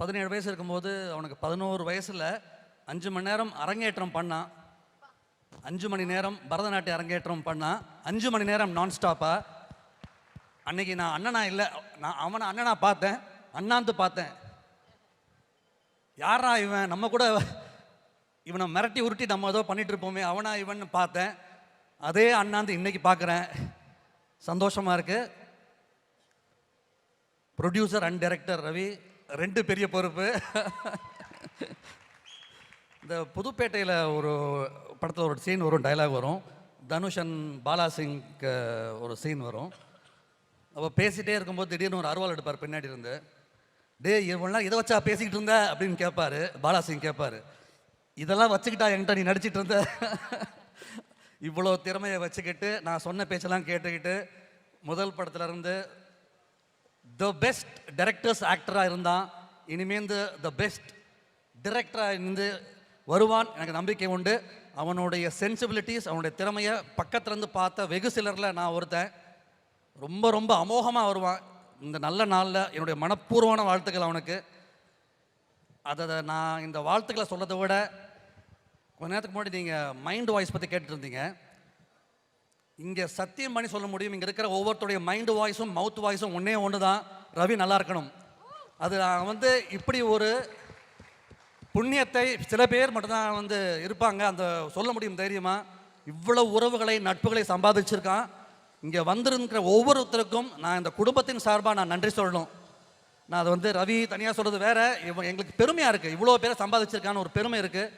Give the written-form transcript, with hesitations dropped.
17 வயசு இருக்கும்போது அவனுக்கு 11 வயசில் 5 மணி நேரம் அரங்கேற்றம் பண்ணான். 5 மணி நேரம் பரதநாட்டிய அரங்கேற்றம் பண்ணான். 5 மணி நேரம் நான் ஸ்டாப்பாக. அன்னைக்கு நான் அண்ணனா இல்லை, நான் அவனை அண்ணனா பார்த்தேன், அண்ணாந்து பார்த்தேன். யாரா இவன், நம்ம கூட இவனை மிரட்டி உருட்டி நம்ம ஏதோ பண்ணிட்டு இருப்போமே, அவனா இவன் பார்த்தேன். அதே அண்ணாந்து இன்னைக்கு பார்க்குறேன். சந்தோஷமாக இருக்கு. ப்ரொடியூசர் அண்ட் டைரக்டர் ரவி 2 பெரிய பொறுப்பு. இந்த புதுப்பேட்டையில் ஒரு படத்தில் ஒரு சீன் வரும், டைலாக் வரும். தனுஷ் அண்ட் பாலாசிங்க்கு ஒரு சீன் வரும். அப்போ பேசிகிட்டே இருக்கும்போது திடீர்னு ஒரு அருவாள் எடுப்பார் பின்னாடி இருந்து. டே இவ்வளோ நாள் இதை வச்சா பேசிக்கிட்டு இருந்த அப்படின்னு கேட்பாரு. பாலாசிங் கேட்பாரு, இதெல்லாம் வச்சுக்கிட்டா என்கிட்ட நீ நடிச்சிட்டு இருந்த? இவ்வளோ திறமையை வச்சுக்கிட்டு நான் சொன்ன பேச்செல்லாம் கேட்டுக்கிட்டு முதல் படத்துலேருந்து த பெஸ்ட் டைரக்டர்ஸ் ஆக்டராக இருந்தான். இனிமேந்து த பெஸ்ட் டிரெக்டராக இருந்து வருவான், எனக்கு நம்பிக்கை உண்டு. அவனுடைய சென்சிபிலிட்டிஸ், அவனுடைய திறமையை பக்கத்துலேருந்து பார்த்த வெகு சிலரில் நான் ஒருத்தன். ரொம்ப ரொம்ப அமோகமாக வருவான். இந்த நல்ல நாளில் என்னுடைய மனப்பூர்வமான வாழ்த்துக்கள் அவனுக்கு. அதை நான் இந்த வாழ்த்துக்களை சொல்கிறத விட, கொஞ்ச நேரத்துக்கு முன்னாடி நீங்கள் மைண்ட் வாய்ஸ் பற்றி கேட்டுட்டு இருந்தீங்க. இங்கே சத்தியம் பண்ணி சொல்ல முடியும், இங்கே இருக்கிற ஒவ்வொருத்தருடைய மைண்டு வாய்ஸும் மவுத் வாய்ஸும் ஒன்று தான், ரவி நல்லா இருக்கணும். அது வந்து இப்படி ஒரு புண்ணியத்தை சில பேர் மட்டும்தான் இருப்பாங்க, அந்த சொல்ல முடியும் தைரியமாக. இவ்வளோ உறவுகளை நட்புகளை சம்பாதிச்சிருக்கான். இங்கே வந்திருக்கிற ஒவ்வொருத்தருக்கும் நான் இந்த குடும்பத்தின் சார்பாக நான் நன்றி சொல்லணும். நான் அதை ரவி தனியாக சொல்கிறது வேற, எங்களுக்கு பெருமையாக இருக்குது. இவ்வளோ பேரை சம்பாதிச்சிருக்கான்னு ஒரு பெருமை இருக்குது.